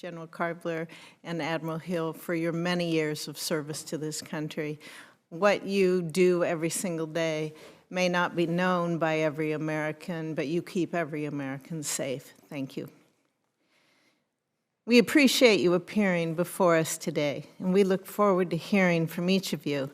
General Karbler and Admiral Hill, for your many years of service to this country. What you do every single day may not be known by every American, but you keep every American safe. Thank you. We appreciate you appearing before us today, and we look forward to hearing from each of you.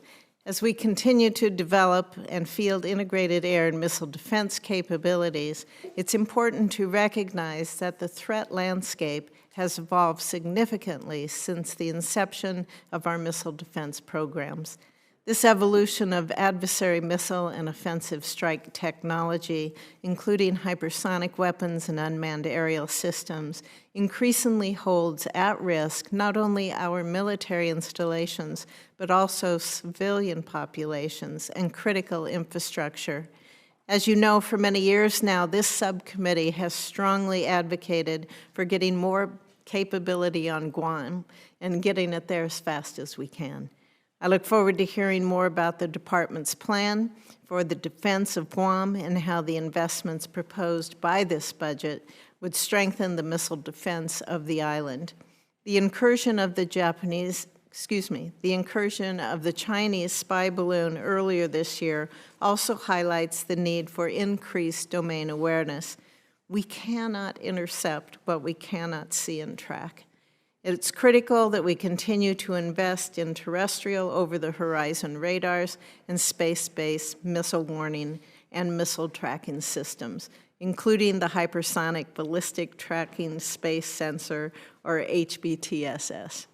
As we continue to develop and field integrated air and missile defense capabilities, it's important to recognize that the threat landscape has evolved significantly since the inception of our missile defense programs. This evolution of adversary missile and offensive strike technology, including hypersonic weapons and unmanned aerial systems, increasingly holds at risk not only our military installations, but also civilian populations and critical infrastructure. As you know, for many years now, this subcommittee has strongly advocated for getting more capability on Guam and getting it there as fast as we can. I look forward to hearing more about the Department's plan for the defense of Guam and how the investments proposed by this budget would strengthen the missile defense of the island. The incursion of the Chinese spy balloon earlier this year also highlights the need for increased domain awareness. We cannot intercept what we cannot see and track. It's critical that we continue to invest in terrestrial over-the-horizon radars and space-based missile warning and missile tracking systems, including the Hypersonic Ballistic Tracking Space Sensor, or HBTSS.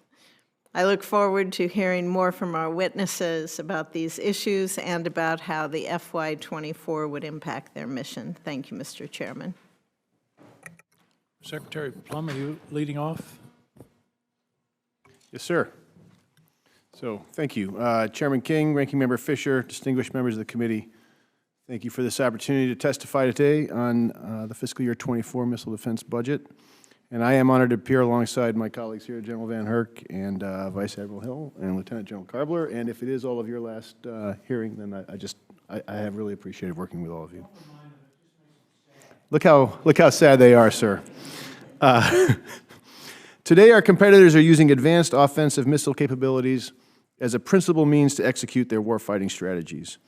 I look forward to hearing more from our witnesses about these issues and about how the FY24 would impact their mission. Thank you, Mr. Chairman. Secretary Plum, are you leading off? Yes, sir. So, thank you. Chairman King, Ranking Member Fisher, distinguished members of the committee, thank you for this opportunity to testify today on the fiscal year 24 missile defense budget. And I am honored to appear alongside my colleagues here, General VanHerck and Vice Admiral Hill and Lieutenant General Karbler. And if it is all of your last hearing, then I have really appreciated working with all of you. Look how sad they are, sir. Today, our competitors are using advanced offensive missile capabilities as a principal means to execute their warfighting strategies.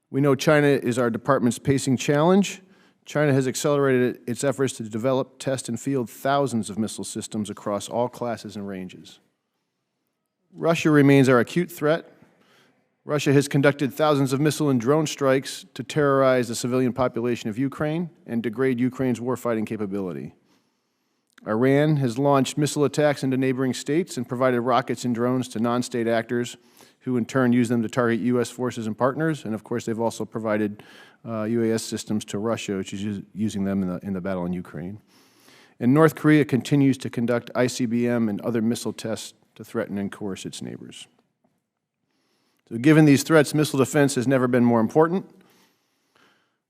We know China is our department's pacing challenge. China has accelerated its efforts to develop, test, and field thousands of missile systems across all classes and ranges. Russia remains our acute threat. Russia has conducted thousands of missile and drone strikes to terrorize the civilian population of Ukraine and degrade Ukraine's warfighting capability. Iran has launched missile attacks into neighboring states and provided rockets and drones to non-state actors who in turn use them to target U.S. forces and partners. And of course, they've also provided UAS systems to Russia, which is using them in the battle in Ukraine. And North Korea continues to conduct ICBM and other missile tests to threaten and coerce its neighbors. So given these threats, missile defense has never been more important.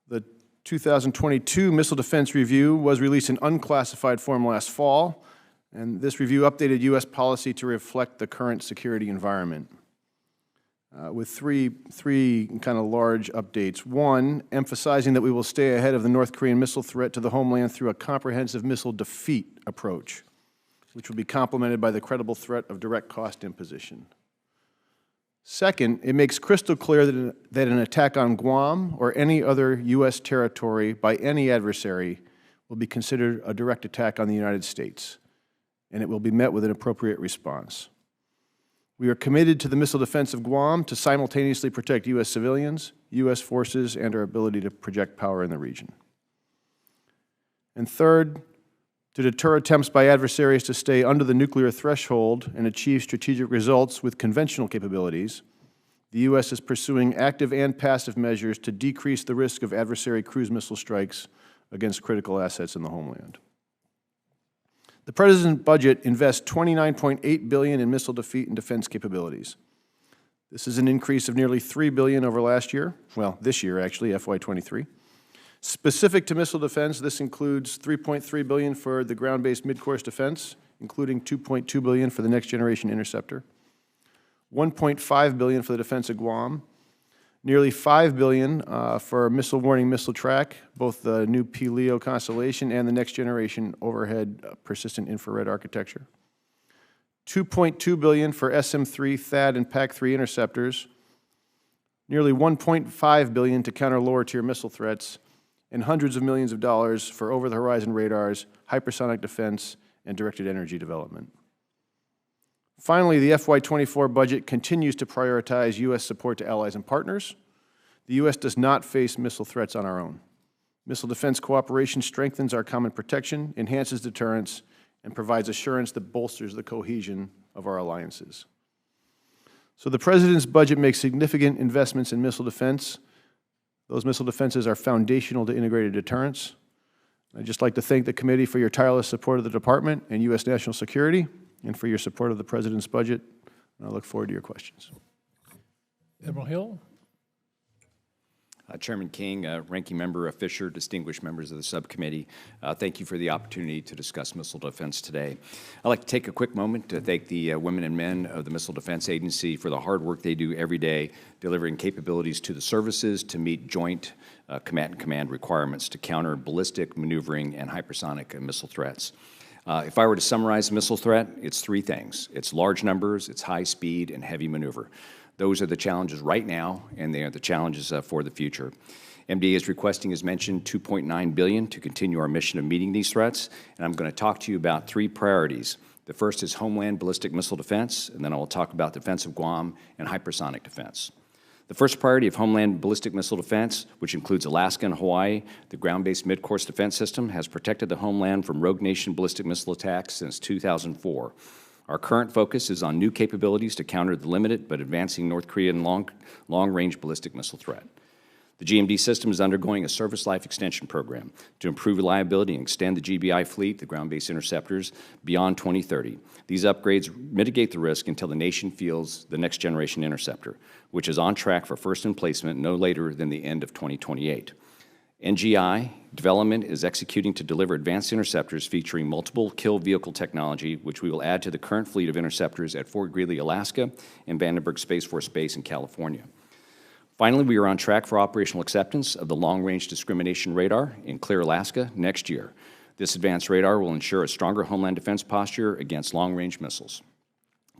The 2022 Missile Defense Review was released in unclassified form last fall, and this review updated U.S. policy to reflect the current security environment with three kind of large updates. One, emphasizing that we will stay ahead of the North Korean missile threat to the homeland through a comprehensive missile defeat approach, which will be complemented by the credible threat of direct cost imposition. Second, it makes crystal clear that an attack on Guam or any other U.S. territory by any adversary will be considered a direct attack on the United States, and it will be met with an appropriate response. We are committed to the missile defense of Guam to simultaneously protect U.S. civilians, U.S. forces, and our ability to project power in the region. And third, to deter attempts by adversaries to stay under the nuclear threshold and achieve strategic results with conventional capabilities, the U.S. is pursuing active and passive measures to decrease the risk of adversary cruise missile strikes against critical assets in the homeland. The President's budget invests $29.8 billion in missile defeat and defense capabilities. This is an increase of nearly $3 billion over last year, well, this year actually, FY23. Specific to missile defense, this includes $3.3 billion for the ground-based mid-course defense, including $2.2 billion for the Next Generation Interceptor, $1.5 billion for the defense of Guam, nearly $5 billion for missile warning missile track, both the new P-LEO constellation and the next generation overhead persistent infrared architecture. $2.2 billion for SM-3 THAAD and PAC-3 interceptors, nearly $1.5 billion to counter lower-tier missile threats, and hundreds of millions of dollars for over-the-horizon radars, hypersonic defense, and directed energy development. Finally, the FY24 budget continues to prioritize U.S. support to allies and partners. The U.S. does not face missile threats on our own. Missile defense cooperation strengthens our common protection, enhances deterrence, and provides assurance that bolsters the cohesion of our alliances. So the President's budget makes significant investments in missile defense. Those missile defenses are foundational to integrated deterrence. I'd just like to thank the committee for your tireless support of the Department and U.S. national security, and for your support of the President's budget. And I look forward to your questions. Admiral Hill. Chairman King, Ranking Member Fisher, distinguished members of the subcommittee, thank you for the opportunity to discuss missile defense today. I'd like to take a quick moment to thank the women and men of the Missile Defense Agency for the hard work they do every day, delivering capabilities to the services to meet joint command requirements to counter ballistic, maneuvering, and hypersonic missile threats. If I were to summarize the missile threat, it's three things. It's large numbers, it's high speed, and heavy maneuver. Those are the challenges right now, and they are the challenges for the future. MDA is requesting, as mentioned, $2.9 billion to continue our mission of meeting these threats, and I'm going to talk to you about three priorities. The first is homeland ballistic missile defense, and then I will talk about defense of Guam and hypersonic defense. The first priority of homeland ballistic missile defense, which includes Alaska and Hawaii, the ground-based mid-course defense system, has protected the homeland from rogue nation ballistic missile attacks since 2004. Our current focus is on new capabilities to counter the limited but advancing North Korean long-range ballistic missile threat. The GMD system is undergoing a service life extension program to improve reliability and extend the GBI fleet, the ground-based interceptors, beyond 2030. These upgrades mitigate the risk until the nation fields the next-generation interceptor, which is on track for first emplacement no later than the end of 2028. NGI development is executing to deliver advanced interceptors featuring multiple kill vehicle technology, which we will add to the current fleet of interceptors at Fort Greely, Alaska, and Vandenberg Space Force Base in California. Finally, we are on track for operational acceptance of the long-range discrimination radar in Clear, Alaska next year. This advanced radar will ensure a stronger homeland defense posture against long-range missiles.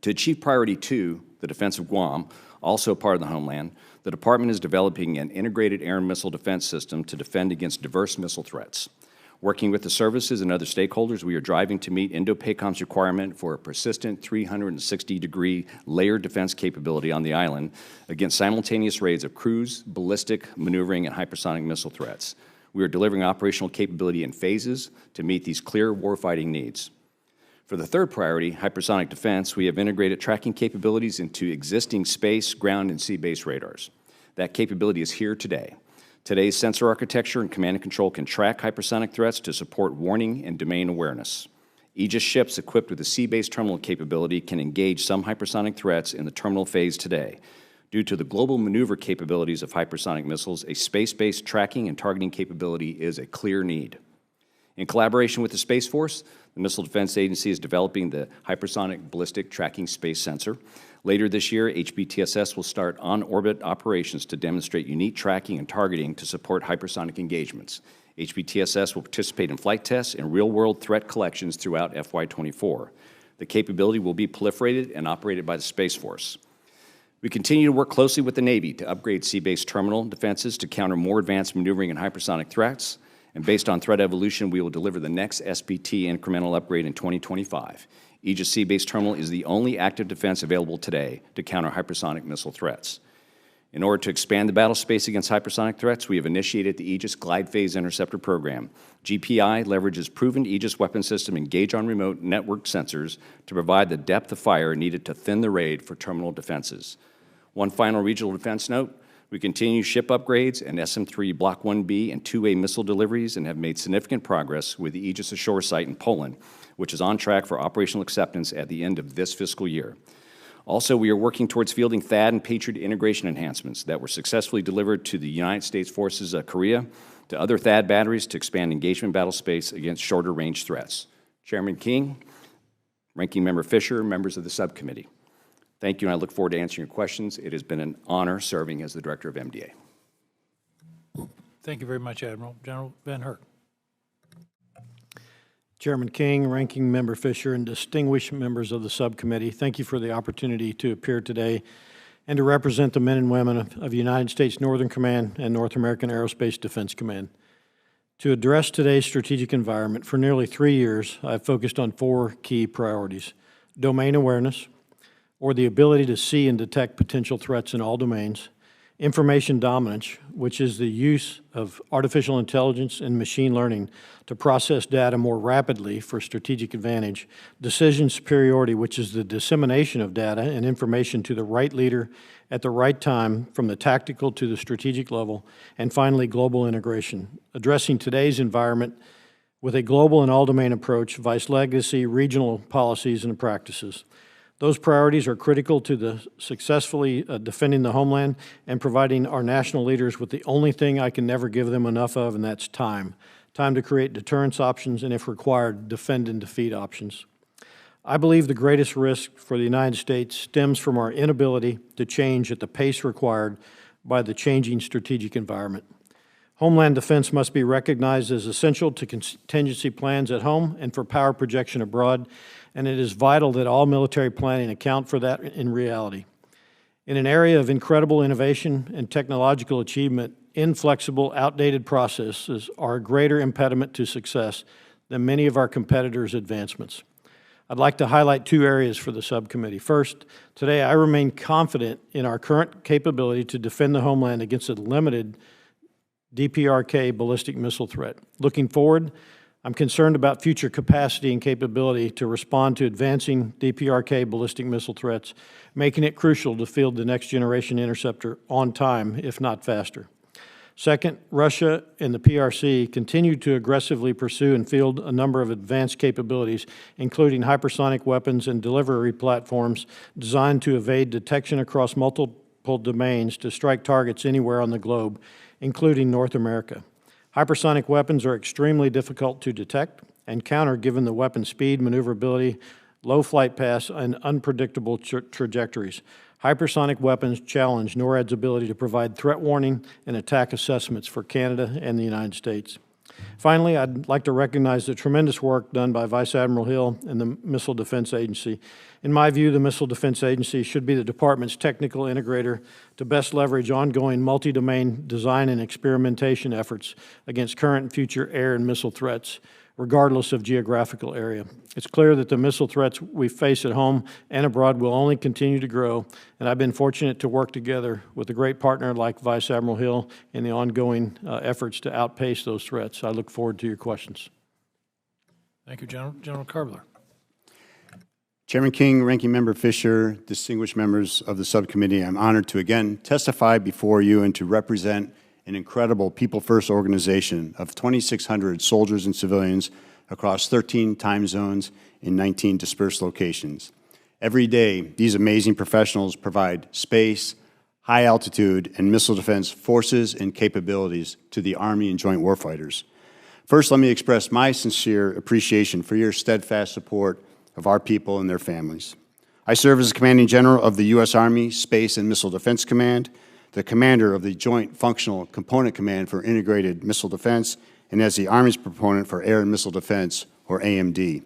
To achieve Priority 2, the defense of Guam, also part of the homeland, the Department is developing an integrated air and missile defense system to defend against diverse missile threats. Working with the services and other stakeholders, we are driving to meet INDOPACOM's requirement for a persistent 360-degree layered defense capability on the island against simultaneous raids of cruise, ballistic, maneuvering, and hypersonic missile threats. We are delivering operational capability in phases to meet these clear warfighting needs. For the third priority, hypersonic defense, we have integrated tracking capabilities into existing space, ground, and sea-based radars. That capability is here today. Today's sensor architecture and command and control can track hypersonic threats to support warning and domain awareness. Aegis ships equipped with a sea-based terminal capability can engage some hypersonic threats in the terminal phase today. Due to the global maneuver capabilities of hypersonic missiles, a space-based tracking and targeting capability is a clear need. In collaboration with the Space Force, the Missile Defense Agency is developing the Hypersonic Ballistic Tracking Space Sensor. Later this year, HBTSS will start on-orbit operations to demonstrate unique tracking and targeting to support hypersonic engagements. HBTSS will participate in flight tests and real-world threat collections throughout FY24. The capability will be proliferated and operated by the Space Force. We continue to work closely with the Navy to upgrade sea-based terminal defenses to counter more advanced maneuvering and hypersonic threats. And based on threat evolution, we will deliver the next SBT incremental upgrade in 2025. Aegis Sea-based terminal is the only active defense available today to counter hypersonic missile threats. In order to expand the battle space against hypersonic threats, we have initiated the Aegis Glide Phase Interceptor Program. GPI leverages proven Aegis weapon system engage-on-remote network sensors to provide the depth of fire needed to thin the raid for terminal defenses. One final regional defense note. We continue ship upgrades and SM-3 Block 1B and 2A missile deliveries and have made significant progress with the Aegis Ashore site in Poland, which is on track for operational acceptance at the end of this fiscal year. Also, we are working towards fielding THAAD and Patriot integration enhancements that were successfully delivered to the United States Forces Korea, to other THAAD batteries to expand engagement battle space against shorter range threats. Chairman King, Ranking Member Fisher, members of the subcommittee. Thank you, and I look forward to answering your questions. It has been an honor serving as the Director of MDA. Thank you very much, Admiral. General VanHerck. Chairman King, Ranking Member Fisher, and distinguished members of the subcommittee, thank you for the opportunity to appear today and to represent the men and women of United States Northern Command and North American Aerospace Defense Command. To address today's strategic environment, for nearly 3 years, I've focused on 4 key priorities: domain awareness, or the ability to see and detect potential threats in all domains; information dominance, which is the use of artificial intelligence and machine learning to process data more rapidly for strategic advantage; decision superiority, which is the dissemination of data and information to the right leader at the right time from the tactical to the strategic level; and finally, global integration, addressing today's environment with a global and all-domain approach, vice legacy, regional policies, and practices. Those priorities are critical to the successfully defending the homeland and providing our national leaders with the only thing I can never give them enough of, and that's time. Time to create deterrence options and, if required, defend and defeat options. I believe the greatest risk for the United States stems from our inability to change at the pace required by the changing strategic environment. Homeland defense must be recognized as essential to contingency plans at home and for power projection abroad, and it is vital that all military planning account for that in reality. In an area of incredible innovation and technological achievement, inflexible, outdated processes are a greater impediment to success than many of our competitors' advancements. I'd like to highlight 2 areas for the subcommittee. First, today I remain confident in our current capability to defend the homeland against a limited DPRK ballistic missile threat. Looking forward, I'm concerned about future capacity and capability to respond to advancing DPRK ballistic missile threats, making it crucial to field the next generation interceptor on time, if not faster. Second, Russia and the PRC continue to aggressively pursue and field a number of advanced capabilities, including hypersonic weapons and delivery platforms designed to evade detection across multiple domains to strike targets anywhere on the globe, including North America. Hypersonic weapons are extremely difficult to detect and counter given the weapon speed, maneuverability, low flight paths, and unpredictable trajectories. Hypersonic weapons challenge NORAD's ability to provide threat warning and attack assessments for Canada and the United States. Finally, I'd like to recognize the tremendous work done by Vice Admiral Hill and the Missile Defense Agency. In my view, the Missile Defense Agency should be the department's technical integrator to best leverage ongoing multi-domain design and experimentation efforts against current and future air and missile threats, regardless of geographical area. It's clear that the missile threats we face at home and abroad will only continue to grow, and I've been fortunate to work together with a great partner like Vice Admiral Hill in the ongoing efforts to outpace those threats. I look forward to your questions. Thank you, General. General Karbler. Chairman King, Ranking Member Fisher, distinguished members of the subcommittee, I'm honored to again testify before you and to represent an incredible people-first organization of 2,600 soldiers and civilians across 13 time zones in 19 dispersed locations. Every day, these amazing professionals provide space, high altitude, and missile defense forces and capabilities to the Army and joint warfighters. First, let me express my sincere appreciation for your steadfast support of our people and their families. I serve as the Commanding General of the U.S. Army Space and Missile Defense Command, the commander of the Joint Functional Component Command for Integrated Missile Defense, and as the Army's proponent for Air and Missile Defense, or AMD.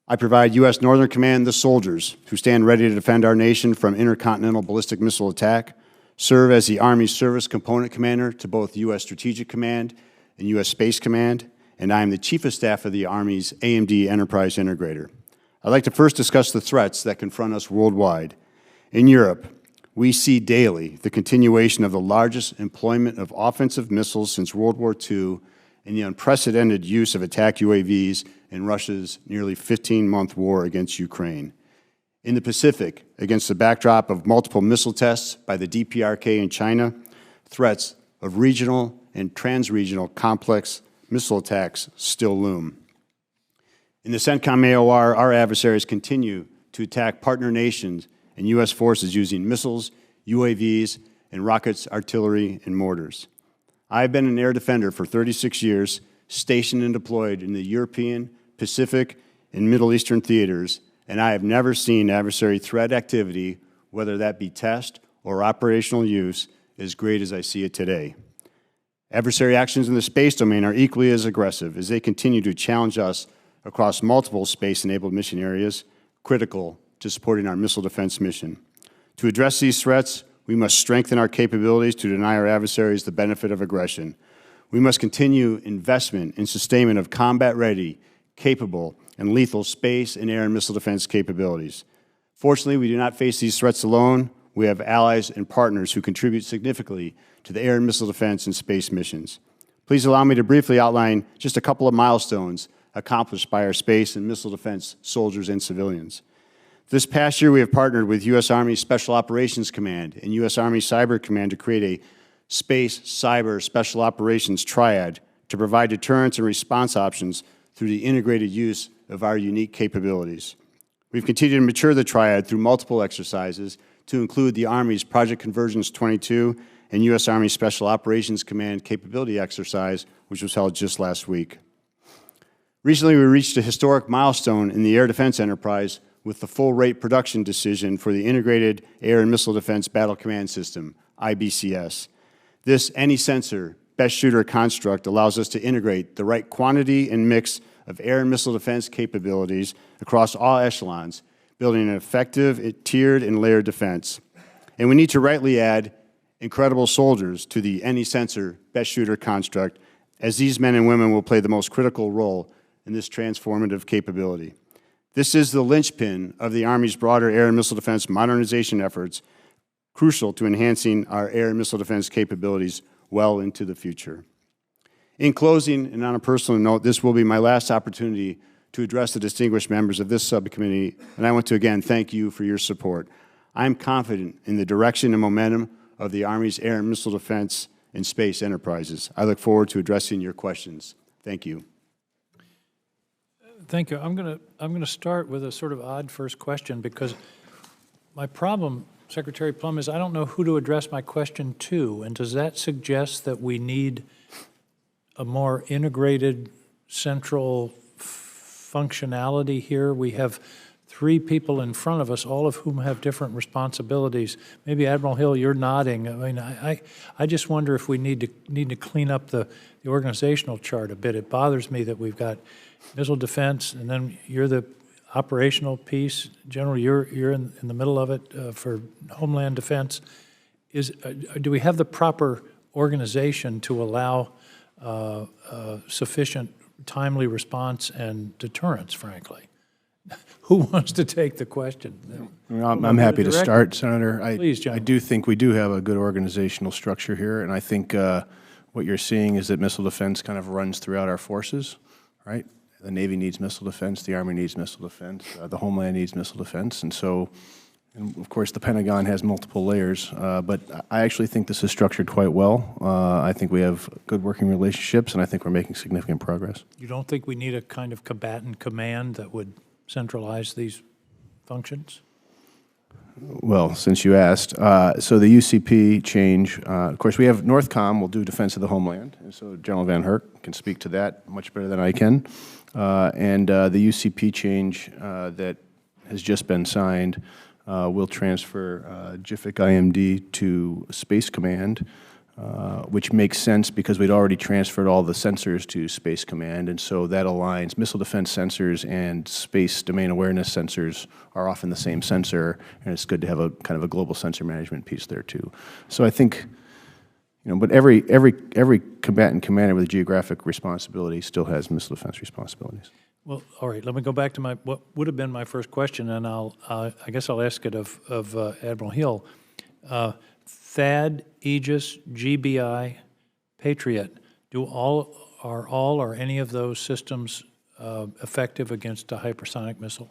I provide U.S. Northern Command the soldiers who stand ready to defend our nation from intercontinental ballistic missile attack, serve as the Army's Service Component Commander to both U.S. Strategic Command and U.S. Space Command, and I am the Chief of Staff of the Army's AMD Enterprise Integrator. I'd like to first discuss the threats that confront us worldwide. In Europe, we see daily the continuation of the largest employment of offensive missiles since World War II and the unprecedented use of attack UAVs in Russia's nearly 15-month war against Ukraine. In the Pacific, against the backdrop of multiple missile tests by the DPRK in China, threats of regional and transregional complex missile attacks still loom. In the CENTCOM AOR, our adversaries continue to attack partner nations and U.S. forces using missiles, UAVs, and rockets, artillery, and mortars. I've been an air defender for 36 years, stationed and deployed in the European, Pacific, and Middle Eastern theaters, and I have never seen adversary threat activity, whether that be test or operational use, as great as I see it today. Adversary actions in the space domain are equally as aggressive as they continue to challenge us across multiple space-enabled mission areas critical to supporting our missile defense mission. To address these threats, we must strengthen our capabilities to deny our adversaries the benefit of aggression. We must continue investment in sustainment of combat-ready, capable, and lethal space and air and missile defense capabilities. Fortunately, we do not face these threats alone. We have allies and partners who contribute significantly to the air and missile defense and space missions. Please allow me to briefly outline just a couple of milestones accomplished by our space and missile defense soldiers and civilians. This past year, we have partnered with U.S. Army Special Operations Command and U.S. Army Cyber Command to create a Space, Cyber, Special Operations Triad to provide deterrence and response options through the integrated use of our unique capabilities. We've continued to mature the Triad through multiple exercises to include the Army's Project Convergence 22 and U.S. Army Special Operations Command capability exercise, which was held just last week. Recently, we reached a historic milestone in the air defense enterprise with the full-rate production decision for the Integrated Air and Missile Defense Battle Command System, IBCS. This any-sensor, best shooter construct allows us to integrate the right quantity and mix of air and missile defense capabilities across all echelons, building an effective, tiered, and layered defense. And we need to rightly add incredible soldiers to the any-sensor, best shooter construct, as these men and women will play the most critical role in this transformative capability. This is the linchpin of the Army's broader air and missile defense modernization efforts, crucial to enhancing our air and missile defense capabilities well into the future. In closing, and on a personal note, this will be my last opportunity to address the distinguished members of this subcommittee, and I want to again thank you for your support. I'm confident in the direction and momentum of the Army's air and missile defense and space enterprises. I look forward to addressing your questions. Thank you. Thank you. I'm going to start with a sort of odd first question, because my problem, Secretary Plum, is I don't know who to address my question to. And does that suggest that we need a more integrated central functionality here? We have three people in front of us, all of whom have different responsibilities. Maybe Admiral Hill, you're nodding. I mean, I just wonder if we need to clean up the organizational chart a bit. It bothers me that we've got missile defense, and then you're the operational piece. General, you're in the middle of it for homeland defense. Do we have the proper organization to allow sufficient timely response and deterrence, frankly? Who wants to take the question? I'm happy to start, Senator. Please, John. I do think we do have a good organizational structure here, and I think what you're seeing is that missile defense kind of runs throughout our forces, right? The Navy needs missile defense, the Army needs missile defense, the Homeland needs missile defense, and so, and of course, the Pentagon has multiple layers, but I actually think this is structured quite well. I think we have good working relationships, and I think we're making significant progress. You don't think we need a kind of combatant command that would centralize these functions? Well, since you asked, so the UCP change, of course, we have NORTHCOM will do defense of the homeland, and so General VanHerck can speak to that much better than I can. And the UCP change that has just been signed will transfer JFIC IMD to Space Command, which makes sense because we'd already transferred all the sensors to Space Command, and so that aligns. Missile defense sensors and space domain awareness sensors are often the same sensor, and it's good to have a kind of a global sensor management piece there too. So I think, you know, but every combatant commander with a geographic responsibility still has missile defense responsibilities. Well, all right. Let me go back to what would have been my first question, and I guess I'll ask it of Admiral Hill. THAAD, Aegis, GBI, Patriot, are all or any of those systems effective against a hypersonic missile?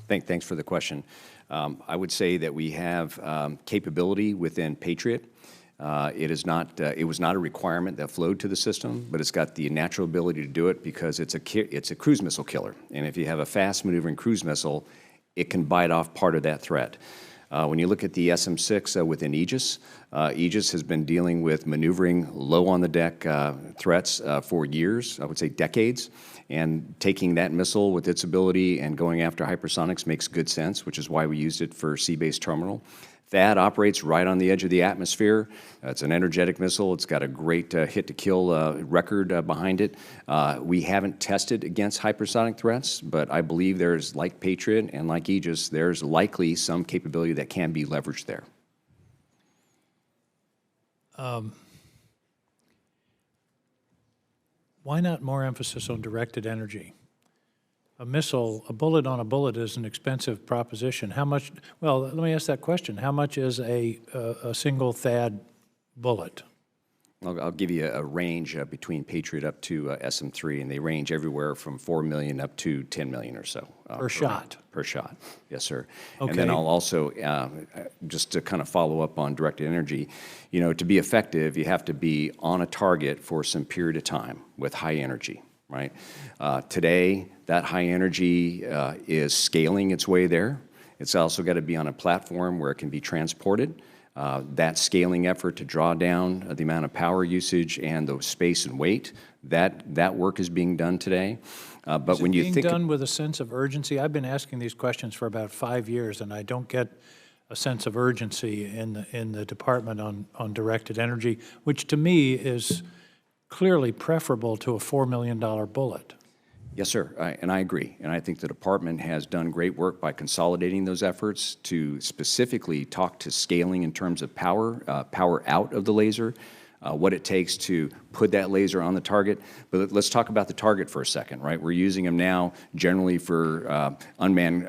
Thanks for the question. I would say that we have capability within Patriot. It was not a requirement that flowed to the system, but it's got the natural ability to do it because it's a cruise missile killer. And if you have a fast maneuvering cruise missile, it can bite off part of that threat. When you look at the SM-6 within Aegis, Aegis has been dealing with maneuvering low on the deck threats for years, I would say decades, and taking that missile with its ability and going after hypersonics makes good sense, which is why we used it for sea-based terminal. THAAD operates right on the edge of the atmosphere. It's an energetic missile. It's got a great hit-to-kill record behind it. We haven't tested against hypersonic threats, but I believe there's, like Patriot and like Aegis, there's likely some capability that can be leveraged there. Why not more emphasis on directed energy? A missile, a bullet on a bullet is an expensive proposition. How much, well, let me ask that question. How much is a single THAAD bullet? I'll give you a range between Patriot up to SM-3, and they range everywhere from $4 million up to $10 million or so. Per shot? Per shot, yes, sir. Okay. And then I'll also, just to kind of follow up on directed energy, you know, to be effective, you have to be on a target for some period of time with high energy, right? Today, that high energy is scaling its way there. It's also got to be on a platform where it can be transported. That scaling effort to draw down the amount of power usage and the space and weight, that work is being done today. But when you think— Is it being done with a sense of urgency? I've been asking these questions for about 5 years, and I don't get a sense of urgency in the department on directed energy, which to me is clearly preferable to a $4 million bullet. Yes, sir, and I agree. And I think the department has done great work by consolidating those efforts to specifically talk to scaling in terms of power out of the laser, what it takes to put that laser on the target. But let's talk about the target for a second, right? We're using them now generally for unmanned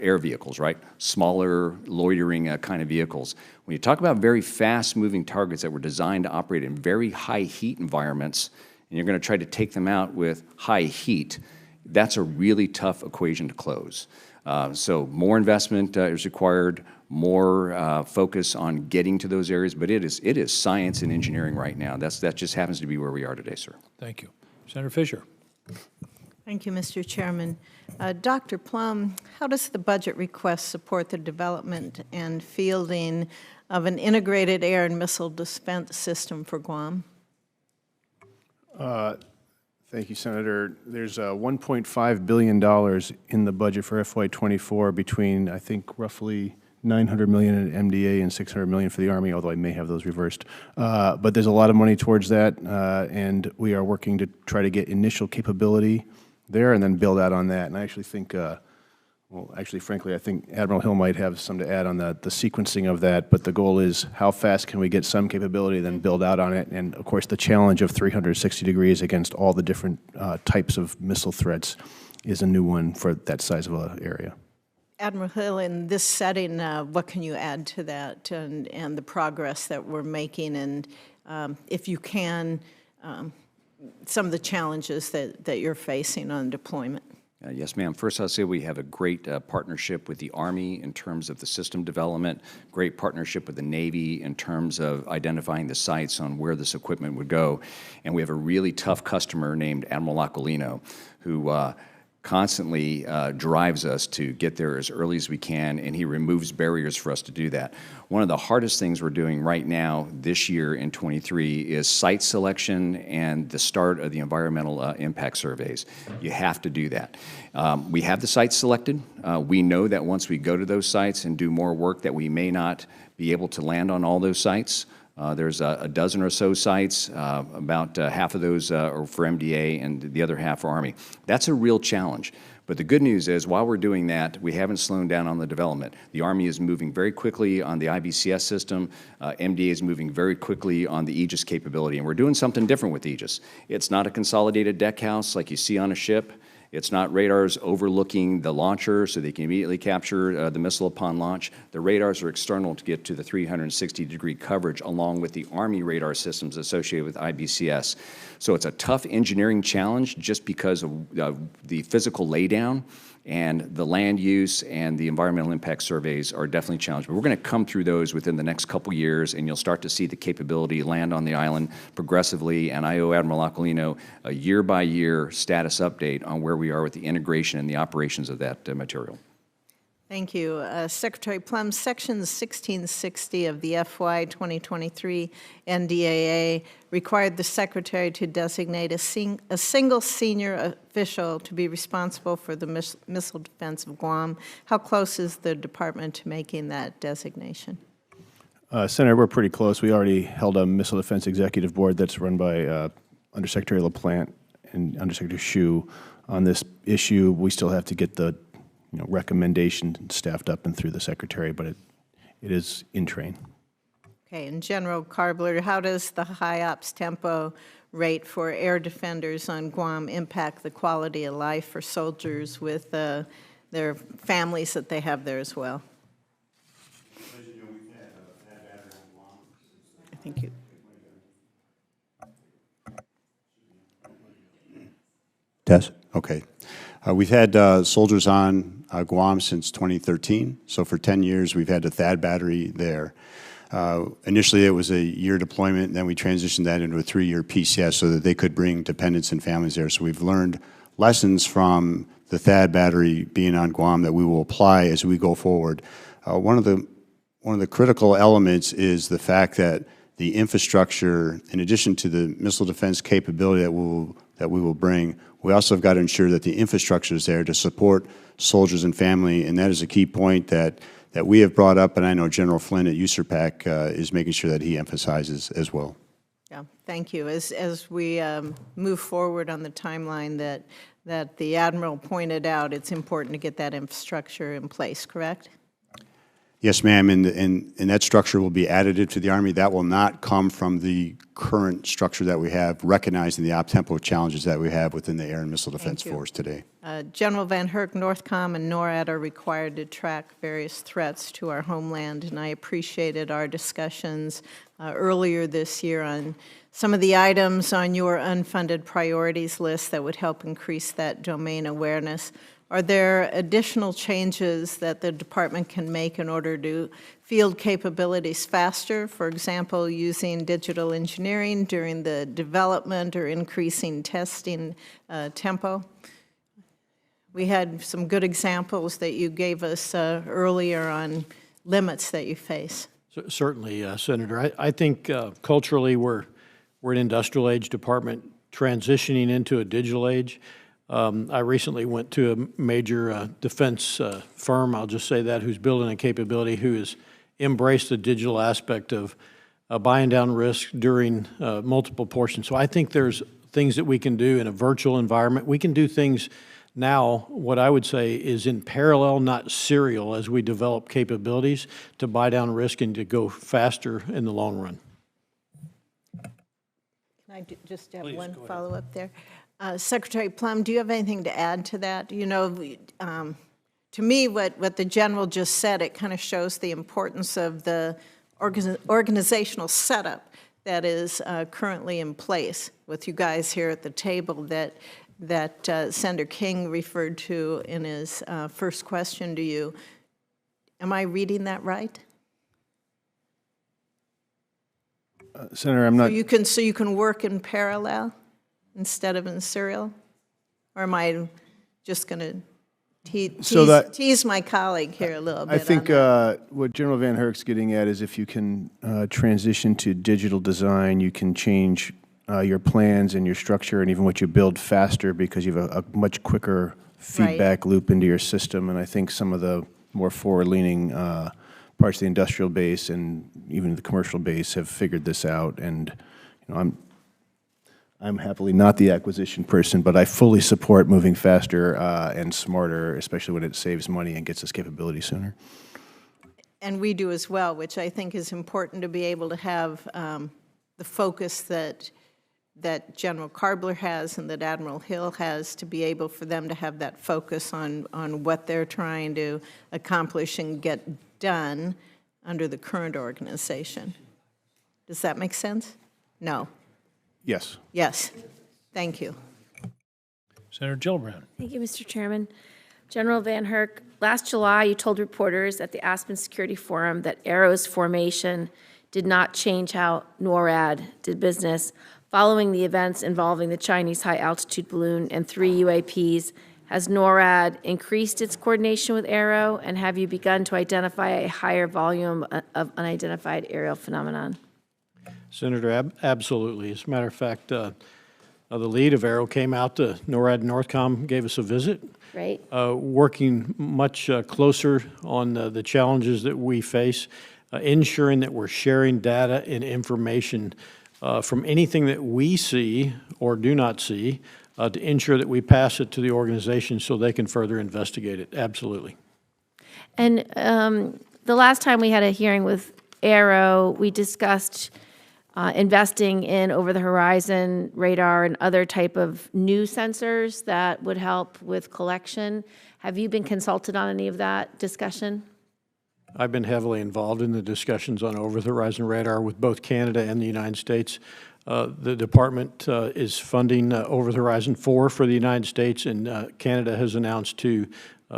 air vehicles, right? Smaller, loitering kind of vehicles. When you talk about very fast-moving targets that were designed to operate in very high heat environments, and you're going to try to take them out with high heat, that's a really tough equation to close. So more investment is required, more focus on getting to those areas, but it is science and engineering right now. That just happens to be where we are today, sir. Thank you. Senator Fisher. Thank you, Mr. Chairman. Dr. Plum, how does the budget request support the development and fielding of an integrated air and missile defense system for Guam? Thank you, Senator. There's $1.5 billion in the budget for FY24 between, I think, roughly $900 million in MDA and $600 million for the Army, although I may have those reversed. But there's a lot of money towards that, and we are working to try to get initial capability there and then build out on that. And I actually think, frankly, I think Admiral Hill might have some to add on the sequencing of that, but the goal is how fast can we get some capability, then build out on it, and of course the challenge of 360 degrees against all the different types of missile threats is a new one for that size of an area. Admiral Hill, in this setting, what can you add to that and the progress that we're making, and if you can, some of the challenges that you're facing on deployment? Yes, ma'am. First, I'll say we have a great partnership with the Army in terms of the system development, great partnership with the Navy in terms of identifying the sites on where this equipment would go. And we have a really tough customer named Admiral Aquilino who constantly drives us to get there as early as we can, and he removes barriers for us to do that. One of the hardest things we're doing right now this year in 23 is site selection and the start of the environmental impact surveys. You have to do that. We have the sites selected. We know that once we go to those sites and do more work that we may not be able to land on all those sites. There's a dozen or so sites, about half of those are for MDA and the other half for Army. That's a real challenge. But the good news is, while we're doing that, we haven't slowed down on the development. The Army is moving very quickly on the IBCS system. MDA is moving very quickly on the Aegis capability, and we're doing something different with Aegis. It's not a consolidated deck house like you see on a ship. It's not radars overlooking the launcher so they can immediately capture the missile upon launch. The radars are external to get to the 360-degree coverage along with the Army radar systems associated with IBCS. So it's a tough engineering challenge just because of the physical laydown, and the land use and the environmental impact surveys are definitely challenging. But we're going to come through those within the next couple years, and you'll start to see the capability land on the island progressively. And I owe Admiral Aquilino a year-by-year status update on where we are with the integration and the operations of that material. Thank you. Secretary Plum, Section 1660 of the FY 2023 NDAA required the Secretary to designate a single senior official to be responsible for the missile defense of Guam. How close is the Department to making that designation? Senator, we're pretty close. We already held a Missile Defense Executive Board that's run by Undersecretary LaPlante and Undersecretary Hsu on this issue. We still have to get the recommendation staffed up and through the Secretary, but it is in train. Okay, and General Karbler, how does the high ops tempo rate for air defenders on Guam impact the quality of life for soldiers with their families that they have there as well? Thank you. Tess? Okay. We've had soldiers on Guam since 2013, so for 10 years we've had a THAAD battery there. Initially it was a year deployment, then we transitioned that into a 3-year PCS so that they could bring dependents and families there. So we've learned lessons from the THAAD battery being on Guam that we will apply as we go forward. One of the critical elements is the fact that the infrastructure, in addition to the missile defense capability that we will bring, we also have got to ensure that the infrastructure is there to support soldiers and family, and that is a key point that we have brought up, and I know General Flynn at USERPAC is making sure that he emphasizes as well. Yeah, thank you. As we move forward on the timeline that the Admiral pointed out, it's important to get that infrastructure in place, correct? Yes, ma'am, and that structure will be additive to the Army. That will not come from the current structure that we have, recognizing the op-tempo challenges that we have within the Air and Missile Defense Force today. General VanHerck, NORTHCOM and NORAD are required to track various threats to our homeland, and I appreciated our discussions earlier this year on some of the items on your unfunded priorities list that would help increase that domain awareness. Are there additional changes that the department can make in order to field capabilities faster, for example, using digital engineering during the development or increasing testing tempo? We had some good examples that you gave us earlier on limits that you face. Certainly, Senator. I think culturally we're an industrial age department transitioning into a digital age. I recently went to a major defense firm, I'll just say that, who's building a capability, who has embraced the digital aspect of buying down risk during multiple portions. So I think there's things that we can do in a virtual environment. We can do things now, what I would say is in parallel, not serial, as we develop capabilities to buy down risk and to go faster in the long run. Can I just have one follow-up there? Secretary Plum, do you have anything to add to that? You know, to me, what the General just said, it kind of shows the importance of the organizational setup that is currently in place with you guys here at the table that Senator King referred to in his first question to you. Am I reading that right? Senator, I'm not... So you can work in parallel instead of in serial? Or am I just going to tease my colleague here a little bit? I think what General VanHerck's getting at is if you can transition to digital design, you can change your plans and your structure and even what you build faster because you have a much quicker feedback loop into your system. And I think some of the more forward-leaning parts of the industrial base and even the commercial base have figured this out. And you know, I'm happily not the acquisition person, but I fully support moving faster and smarter, especially when it saves money and gets us capability sooner. And we do as well, which I think is important to be able to have the focus that General Karbler has and that Admiral Hill has, to be able for them to have that focus on what they're trying to accomplish and get done under the current organization. Does that make sense? No. Yes. Yes. Thank you. Senator Gillibrand. Thank you, Mr. Chairman. General VanHerck, last July you told reporters at the Aspen Security Forum that Aero's formation did not change how NORAD did business following the events involving the Chinese high-altitude balloon and 3 UAPs Has NORAD increased its coordination with Aero, and have you begun to identify a higher volume of unidentified aerial phenomenon? Senator, absolutely. As a matter of fact, the lead of Aero came out to NORAD and Northcom, gave us a visit. Right. Working much closer on the challenges that we face, ensuring that we're sharing data and information from anything that we see or do not see to ensure that we pass it to the organization so they can further investigate it. Absolutely. And the last time we had a hearing with Aero, we discussed investing in over-the-horizon radar and other type of new sensors that would help with collection. Have you been consulted on any of that discussion? I've been heavily involved in the discussions on over-the-horizon radar with both Canada and the United States. The department is funding over-the-horizon 4 for the United States, and Canada has announced 2.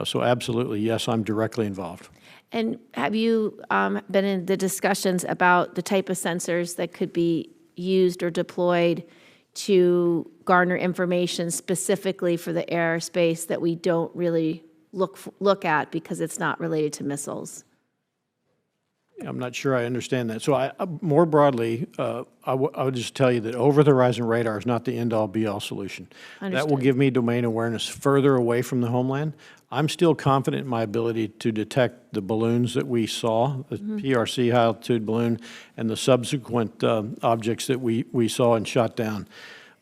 So absolutely, yes, I'm directly involved. And have you been in the discussions about the type of sensors that could be used or deployed to garner information specifically for the aerospace that we don't really look at because it's not related to missiles? I'm not sure I understand that. So more broadly, I would just tell you that over-the-horizon radar is not the end-all, be-all solution. Understood. That will give me domain awareness further away from the homeland. I'm still confident in my ability to detect the balloons that we saw, the PRC high-altitude balloon, and the subsequent objects that we saw and shot down.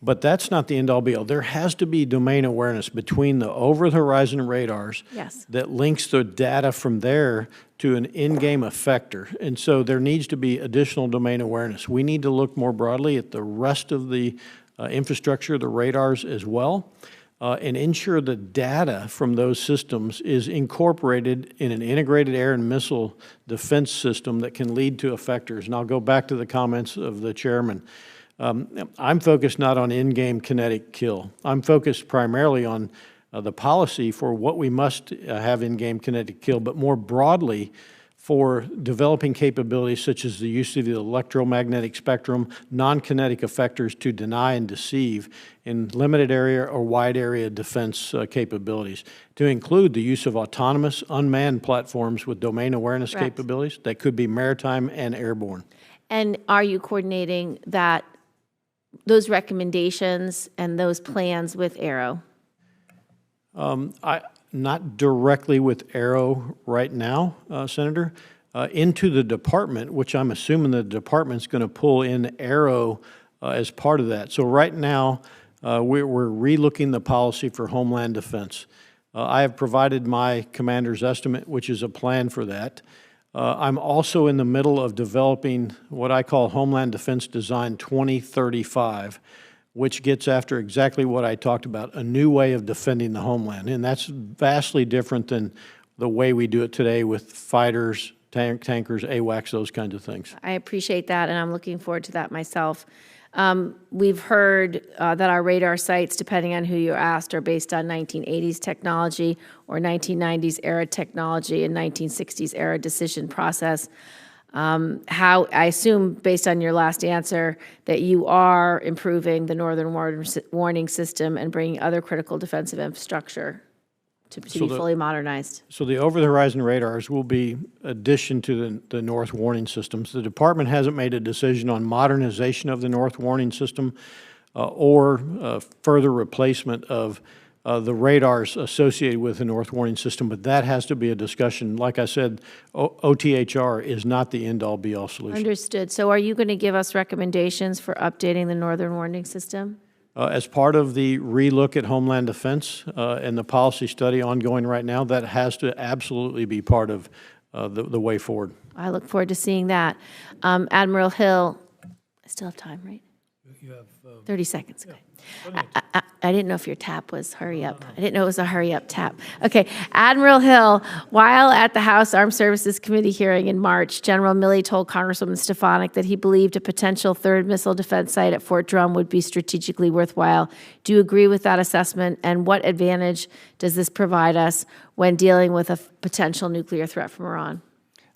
But that's not the end-all, be-all. There has to be domain awareness between the over-the-horizon radars that links the data from there to an in-game effector. And so there needs to be additional domain awareness. We need to look more broadly at the rest of the infrastructure, the radars as well, and ensure the data from those systems is incorporated in an integrated air and missile defense system that can lead to effectors. And I'll go back to the comments of the chairman. I'm focused not on in-game kinetic kill. I'm focused primarily on the policy for what we must have in-game kinetic kill, but more broadly for developing capabilities such as the use of the electromagnetic spectrum, non-kinetic effectors to deny and deceive in limited area or wide area defense capabilities, to include the use of autonomous unmanned platforms with domain awareness capabilities that could be maritime and airborne. And are you coordinating those recommendations and those plans with Aero? Not directly with Aero right now, Senator. Into the department, which I'm assuming the department's going to pull in Aero as part of that. So right now, we're relooking the policy for homeland defense. I have provided my commander's estimate, which is a plan for that. I'm also in the middle of developing what I call Homeland Defense Design 2035, which gets after exactly what I talked about, a new way of defending the homeland. And that's vastly different than the way we do it today with fighters, tankers, AWACS, those kinds of things. I appreciate that, and I'm looking forward to that myself. We've heard that our radar sites, depending on who you asked, are based on 1980s technology or 1990s era technology and 1960s era decision process. How I assume, based on your last answer, that you are improving the Northern Warning System and bringing other critical defensive infrastructure to be fully modernized. So the over-the-horizon radars will be addition to the North Warning Systems. The department hasn't made a decision on modernization of the North Warning System or further replacement of the radars associated with the North Warning System, but that has to be a discussion. Like I said, OTHR is not the end-all, be-all solution. Understood. So are you going to give us recommendations for updating the Northern Warning System? As part of the relook at Homeland Defense and the policy study ongoing right now, that has to absolutely be part of the way forward. I look forward to seeing that. Admiral Hill, I still have time, right? You have 30 seconds. Okay. I didn't know if your tap was hurry up. I didn't know it was a hurry up tap. Okay. Admiral Hill, while at the House Armed Services Committee hearing in March, General Milley told Congresswoman Stefanik that he believed a potential third missile defense site at Fort Drum would be strategically worthwhile. Do you agree with that assessment? And what advantage does this provide us when dealing with a potential nuclear threat from Iran?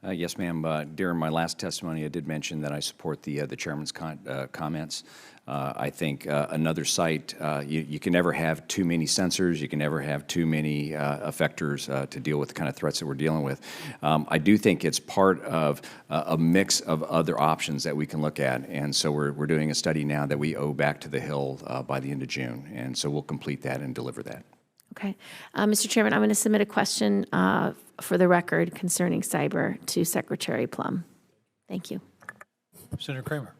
Yes, ma'am. During my last testimony, I did mention that I support the chairman's comments. I think another site, you can never have too many sensors. You can never have too many effectors to deal with the kind of threats that we're dealing with. I do think it's part of a mix of other options that we can look at. And so we're doing a study now that we owe back to the Hill by the end of June. And so we'll complete that and deliver that. Okay. Mr. Chairman, I'm going to submit a question for the record concerning cyber to Secretary Plum. Thank you. Senator Kramer.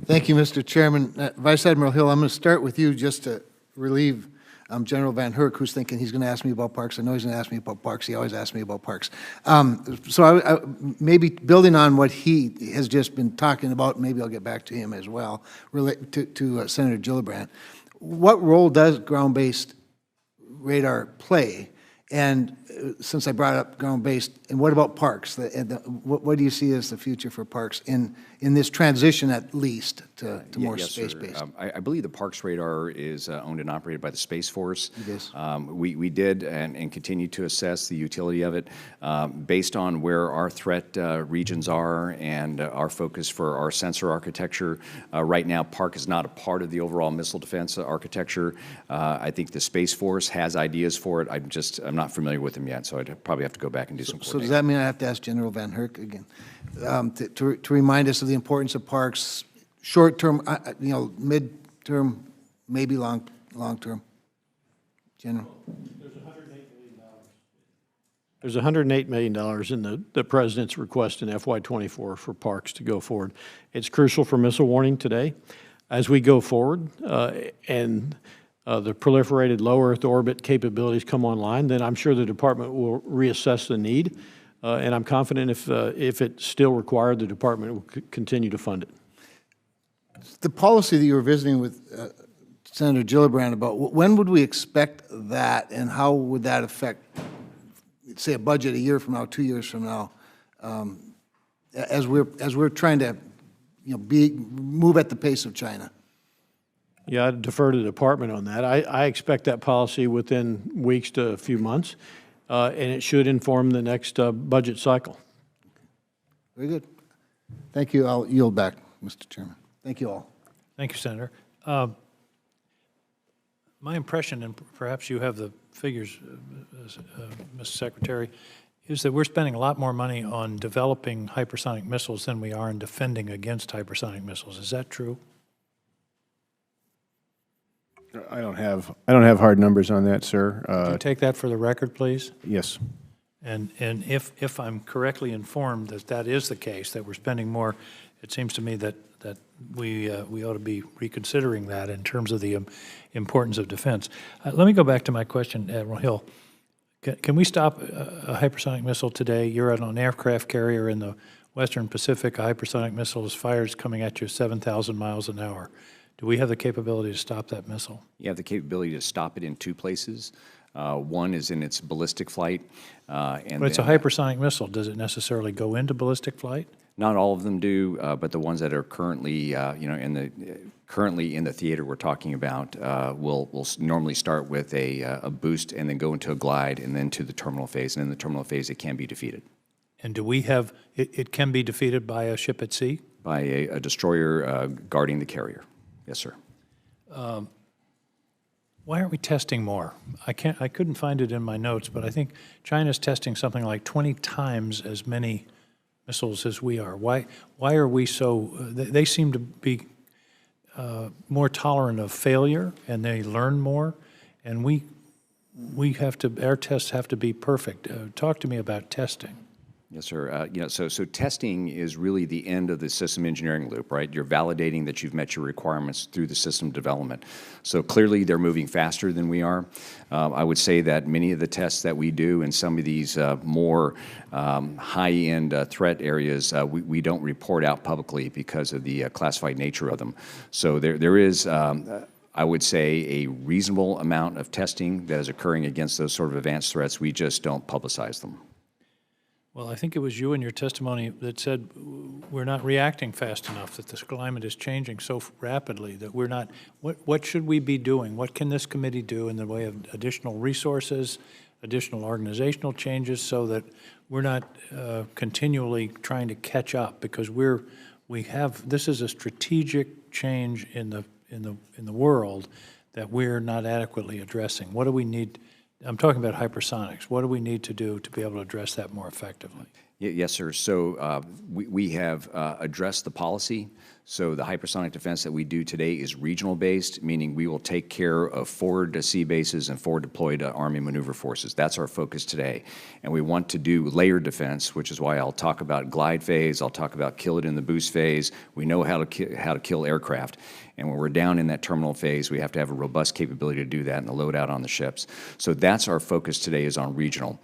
Thank you, Mr. Chairman. Vice Admiral Hill, I'm going to start with you just to relieve General VanHerck, who's thinking he's going to ask me about parks. I know he's going to ask me about parks. He always asks me about parks. So I maybe building on what he has just been talking about, maybe I'll get back to him as well, relate to Senator Gillibrand. What role does ground-based radar play? And since I brought up ground-based, and what about parks? What do you see as the future for parks in this transition, at least, to more yes, space-based? I believe the Parks Radar is owned and operated by the Space Force. It is. We did and continue to assess the utility of it based on where our threat regions are and our focus for our sensor architecture. Right now, park is not a part of the overall missile defense architecture. I think the Space Force has ideas for it. I'm not familiar with them yet, so I'd probably have to go back and do some So does that mean I have to ask General VanHerck again to remind us of the importance of parks, short-term, mid-term, maybe long-term? General? There's $108 million in the President's request in FY24 for parks to go forward. It's crucial for missile warning today. As we go forward and the proliferated low Earth orbit capabilities come online, then I'm sure the Department will reassess the need. And I'm confident if it's still required, the Department will continue to fund it. The policy that you were visiting with Senator Gillibrand about, when would we expect that, and how would that affect, say, a budget a year from now, 2 years from now, as we're trying to, move at the pace of China? Yeah, I'd defer to the Department on that. I expect that policy within weeks to a few months, and it should inform the next budget cycle. Very good. Thank you. I'll yield back, Mr. Chairman. Thank you all. Thank you, Senator. My impression, and perhaps you have the figures, Mr. Secretary, is that we're spending a lot more money on developing hypersonic missiles than we are in defending against hypersonic missiles. Is that true? I don't have hard numbers on that, sir. Could you take that for the record, please? Yes. And if I'm correctly informed that that is the case, that we're spending more, it seems to me that we ought to be reconsidering that in terms of the importance of defense. Let me go back to my question, Admiral Hill. Can we stop a hypersonic missile today? You're on an aircraft carrier in the Western Pacific. A hypersonic missile is fired coming at you 7,000 miles an hour. Do we have the capability to stop that missile? You have the capability to stop it in two places. One is in its ballistic flight. But it's a hypersonic missile. Does it necessarily go into ballistic flight? Not all of them do, but the ones that are currently, currently in the theater we're talking about will normally start with a boost and then go into a glide and then to the terminal phase. And in the terminal phase, it can be defeated. And do we have, it can be defeated by a ship at sea? By a destroyer guarding the carrier. Yes, sir. Why aren't we testing more? I couldn't find it in my notes, but I think China's testing something like 20 times as many missiles as we are. Why are we so? They seem to be more tolerant of failure, and they learn more, and we have to. Our tests have to be perfect. Talk to me about testing. Yes, sir. So testing is really the end of the system engineering loop, right? You're validating that you've met your requirements through the system development. So clearly they're moving faster than we are. I would say that many of the tests that we do in some of these more high-end threat areas, we don't report out publicly because of the classified nature of them. So there is I would say a reasonable amount of testing that is occurring against those sort of advanced threats. We just don't publicize them. Well, I think it was you in your testimony that said we're not reacting fast enough, that this climate is changing so rapidly that we're not, what should we be doing? What can this committee do in the way of additional resources, additional organizational changes so that we're not continually trying to catch up? Because this is a strategic change in the world that we're not adequately addressing. What do we need? I'm talking about hypersonics. What do we need to do to be able to address that more effectively? Yes, sir. So we have addressed the policy. So the hypersonic defense that we do today is regional-based, meaning we will take care of forward sea bases and forward deployed Army maneuver forces. That's our focus today. And we want to do layered defense, which is why I'll talk about glide phase. I'll talk about kill it in the boost phase. We know how to kill aircraft. And when we're down in that terminal phase, we have to have a robust capability to do that and the loadout on the ships. So that's our focus today, is on regional.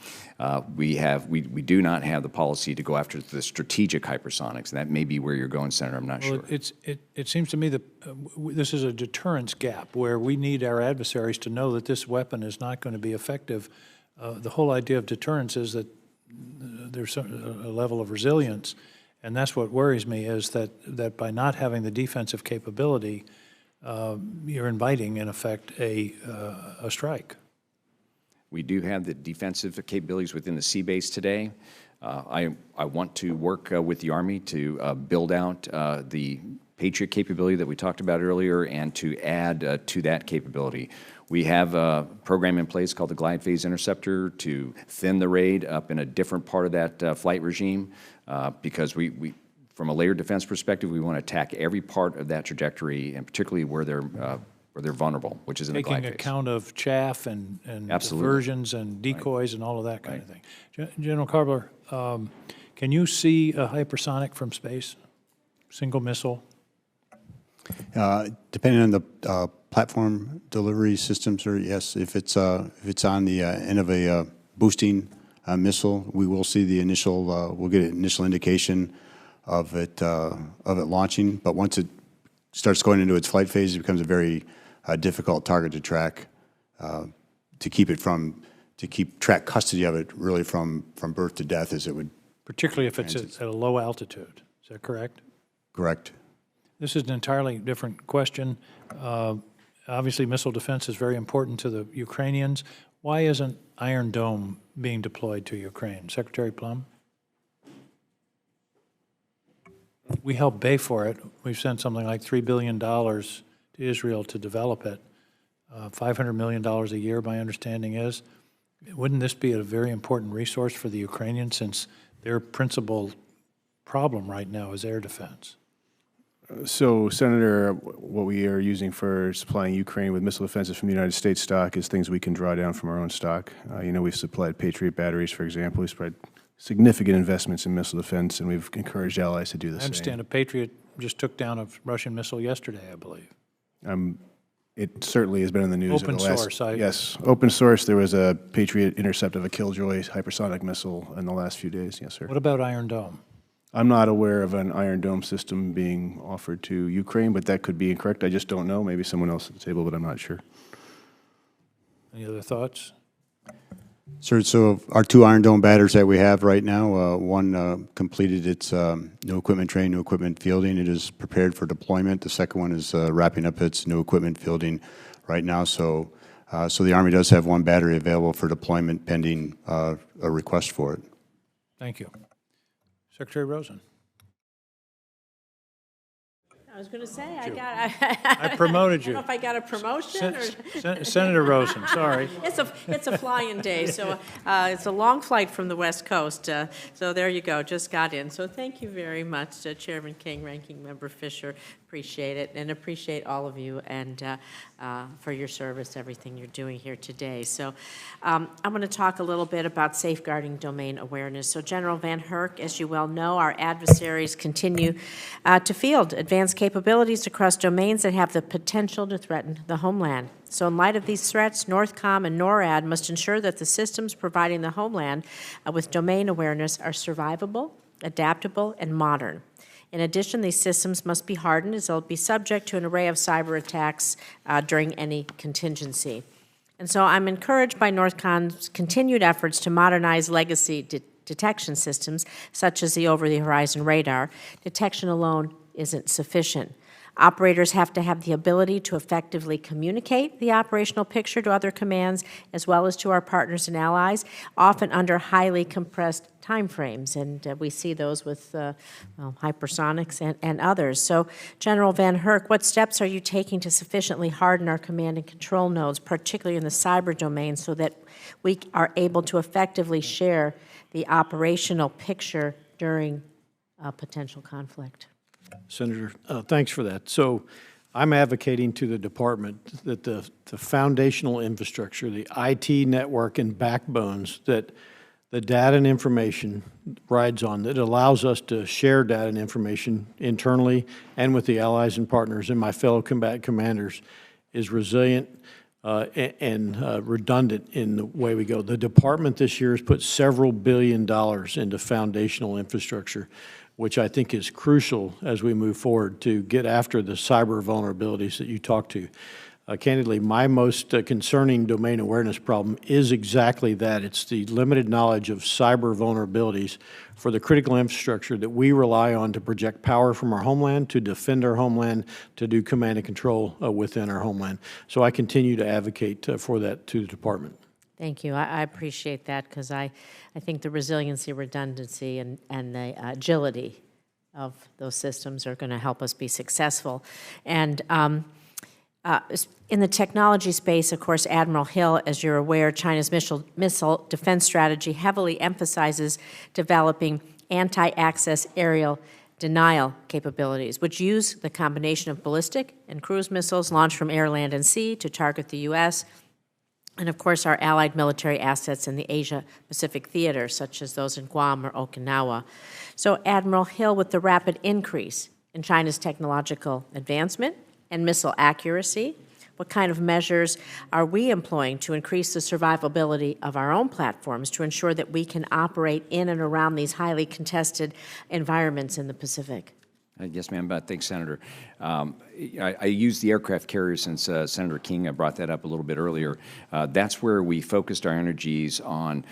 We do not have the policy to go after the strategic hypersonics. And that may be where you're going, Senator. I'm not sure. It seems to me that this is a deterrence gap where we need our adversaries to know that this weapon is not going to be effective. The whole idea of deterrence is that there's a level of resilience. And that's what worries me, is that by not having the defensive capability, you're inviting, in effect, a strike. We do have the defensive capabilities within the sea base today. I want to work with the Army to build out the Patriot capability that we talked about earlier and to add to that capability. We have a program in place called the Glide Phase Interceptor to thin the raid up in a different part of that flight regime because from a layered defense perspective, we want to attack every part of that trajectory, and particularly where they're vulnerable, which is in the glide phase. Taking account of chaff and diversions and decoys and all of that kind of thing. General Karbler, can you see a hypersonic from space? Single missile? Depending on the platform delivery system, sir, yes. If it's on the end of a boosting missile, we will see the initial. We'll get an initial indication of it launching. But once it starts going into its flight phase, it becomes a very difficult target to track. To keep track custody of it really from birth to death, as it would. Particularly if it's at a low altitude. Is that correct? Correct. This is an entirely different question. Obviously, missile defense is very important to the Ukrainians. Why isn't Iron Dome being deployed to Ukraine? Secretary Plum? We helped pay for it. We've sent something like $3 billion to Israel to develop it. $500 million a year, my understanding is. Wouldn't this be a very important resource for the Ukrainians, since their principal problem right now is air defense? So, Senator, what we are using for supplying Ukraine with missile defenses from the United States stock is things we can draw down from our own stock. We've supplied Patriot batteries, for example. We've supplied significant investments in missile defense, and we've encouraged allies to do the same. I understand a Patriot just took down a Russian missile yesterday, I believe. It certainly has been in the news. Open source. Yes, open source. There was a Patriot intercept of a Killjoy hypersonic missile in the last few days. Yes, sir. What about Iron Dome? I'm not aware of an Iron Dome system being offered to Ukraine, but that could be incorrect. I just don't know. Maybe someone else at the table, but I'm not sure. Any other thoughts? Sir, so our two Iron Dome batters that we have right now, one completed its new equipment training, new equipment fielding. It is prepared for deployment. The second one is wrapping up its new equipment fielding right now. So the Army does have one battery available for deployment pending a request for it. Thank you. Secretary Rosen. I was going to say, I promoted you. I don't know if I got a promotion or... Senator Rosen, sorry. It's a flying day, so it's a long flight from the West Coast. So there you go, just got in. So thank you very much, Chairman King, Ranking Member Fisher. Appreciate it, and appreciate all of you and for your service, everything you're doing here today. So I'm going to talk a little bit about safeguarding domain awareness. So General VanHerck, as you well know, our adversaries continue to field advanced capabilities across domains that have the potential to threaten the homeland. So in light of these threats, NORTHCOM and NORAD must ensure that the systems providing the homeland with domain awareness are survivable, adaptable, and modern. In addition, these systems must be hardened, as they'll be subject to an array of cyber attacks during any contingency. And so I'm encouraged by NORTHCOM's continued efforts to modernize legacy detection systems, such as the over-the-horizon radar, detection alone isn't sufficient. Operators have to have the ability to effectively communicate the operational picture to other commands as well as to our partners and allies, often under highly compressed timeframes, and we see those with hypersonics and others. So, General VanHerck, what steps are you taking to sufficiently harden our command and control nodes, particularly in the cyber domain, so that we are able to effectively share the operational picture during a potential conflict? Senator, thanks for that. So I'm advocating to the department that the foundational infrastructure, the IT network and backbones that the data and information rides on, that allows us to share data and information internally and with the allies and partners and my fellow combatant commanders, is resilient and redundant in the way we go. The department this year has put several $1 billion into foundational infrastructure, which I think is crucial as we move forward to get after the cyber vulnerabilities that you talked to. Candidly, my most concerning domain awareness problem is exactly that. It's the limited knowledge of cyber vulnerabilities for the critical infrastructure that we rely on to project power from our homeland, to defend our homeland, to do command and control within our homeland. So I continue to advocate for that to the department. Thank you. I appreciate that, because I think the resiliency, redundancy, and the agility of those systems are going to help us be successful. And in the technology space, of course, Admiral Hill, as you're aware, China's missile defense strategy heavily emphasizes developing anti-access aerial denial capabilities, which use the combination of ballistic and cruise missiles launched from air, land, and sea to target the U.S., and of course our allied military assets in the Asia-Pacific theater, such as those in Guam or Okinawa. So, Admiral Hill, with the rapid increase in China's technological advancement and missile accuracy, what kind of measures are we employing to increase the survivability of our own platforms to ensure that we can operate in and around these highly contested environments in the Pacific? Yes, ma'am. Thanks, Senator. I use the aircraft carrier since Senator King brought that up a little bit earlier. That's where we focused our energies on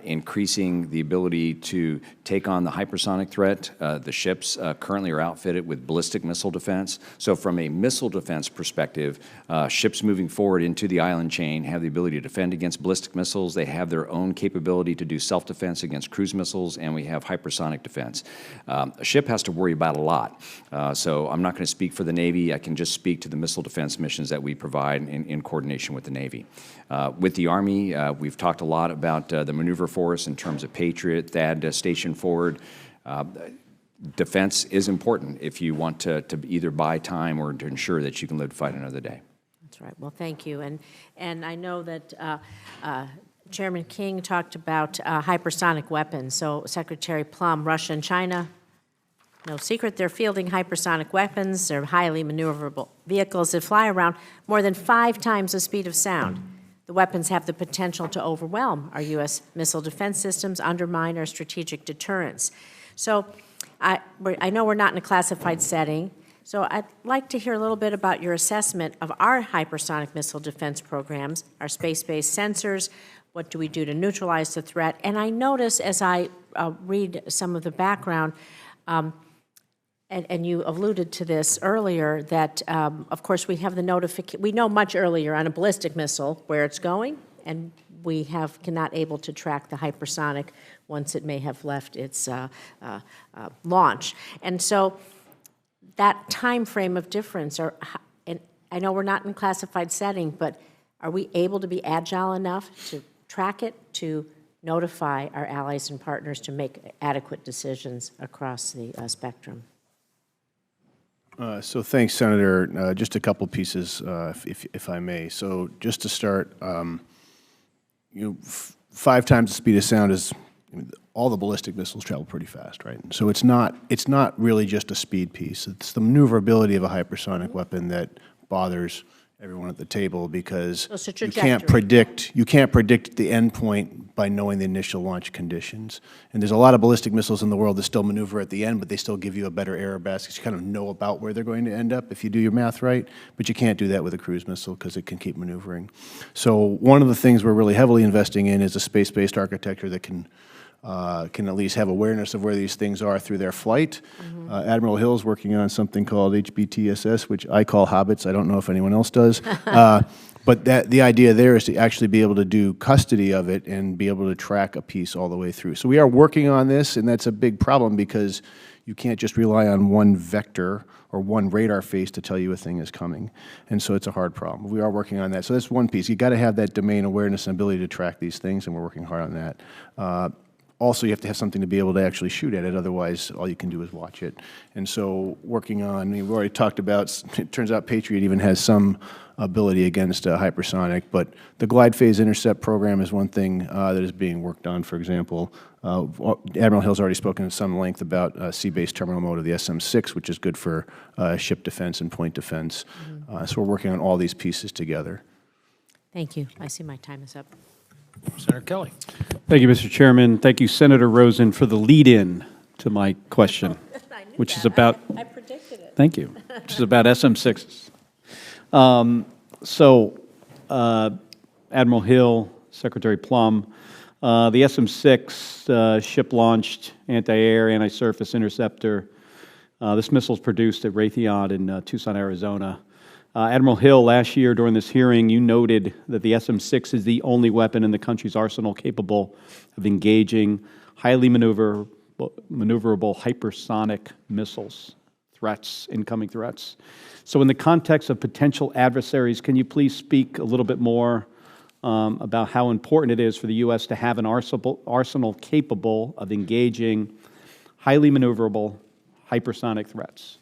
increasing the ability to take on the hypersonic threat. The ships currently are outfitted with ballistic missile defense. So from a missile defense perspective, ships moving forward into the island chain have the ability to defend against ballistic missiles. They have their own capability to do self-defense against cruise missiles, and we have hypersonic defense. A ship has to worry about a lot. So I'm not going to speak for the Navy. I can just speak to the missile defense missions that we provide in coordination with the Navy. With the Army, we've talked a lot about the maneuver force in terms of Patriot, THAAD station forward. Defense is important if you want to either buy time or to ensure that you can live to fight another day. That's right. Well, thank you. And I know that Chairman King talked about hypersonic weapons. So Secretary Plum, Russia and China, no secret, they're fielding hypersonic weapons. They're highly maneuverable vehicles that fly around more than 5 times the speed of sound. The weapons have the potential to overwhelm our U.S. missile defense systems, undermine our strategic deterrence. So I know we're not in a classified setting, so I'd like to hear a little bit about your assessment of our hypersonic missile defense programs, our space-based sensors. What do we do to neutralize the threat? And I notice as I read some of the background, and you alluded to this earlier, that, of course, we have the notification. We know much earlier on a ballistic missile where it's going, and we cannot able to track the hypersonic once it may have left its launch. And so that time frame of difference, and I know we're not in a classified setting, but are we able to be agile enough to track it, to notify our allies and partners to make adequate decisions across the spectrum? So thanks, Senator. Just a couple pieces, if I may. So just to start, 5 times the speed of sound is, all the ballistic missiles travel pretty fast, right? So it's not really just a speed piece. It's the maneuverability of a hypersonic weapon that bothers everyone at the table, because you can't predict the end point by knowing the initial launch conditions. And there's a lot of ballistic missiles in the world that still maneuver at the end, but they still give you a better error basket. You kind of know about where they're going to end up if you do your math right, but you can't do that with a cruise missile because it can keep maneuvering. So one of the things we're really heavily investing in is a space-based architecture that can can at least have awareness of where these things are through their flight. Admiral Hill's working on something called HBTSS, which I call hobbits. I don't know if anyone else does. But the idea there is to actually be able to do custody of it and be able to track a piece all the way through. So we are working on this, and that's a big problem because you can't just rely on one vector or one radar face to tell you a thing is coming. And so it's a hard problem. We are working on that. So that's one piece. You've got to have that domain awareness and ability to track these things, and we're working hard on that. Also, you have to have something to be able to actually shoot at it. Otherwise, all you can do is watch it. And so working on, I mean, we've already talked about, it turns out Patriot even has some ability against hypersonic, but the glide phase intercept program is one thing that is being worked on. For example, Admiral Hill's already spoken at some length about sea-based terminal mode of the SM-6, which is good for ship defense and point defense. So we're working on all these pieces together. Thank you. I see my time is up. Senator Kelly. Thank you, Mr. Chairman. Thank you, Senator Rosen, for the lead-in to my question, which is about... I predicted it. Thank you. Which is about SM-6s. Admiral Hill, Secretary Plum, the SM-6 ship-launched anti-air, anti-surface interceptor. This missile is produced at Raytheon in Tucson, Arizona. Admiral Hill, last year during this hearing, you noted that the SM-6 is the only weapon in the country's arsenal capable of engaging highly maneuverable hypersonic missiles, incoming threats. So in the context of potential adversaries, can you please speak a little bit more about how important it is for the U.S. to have an arsenal capable of engaging highly maneuverable hypersonic threats?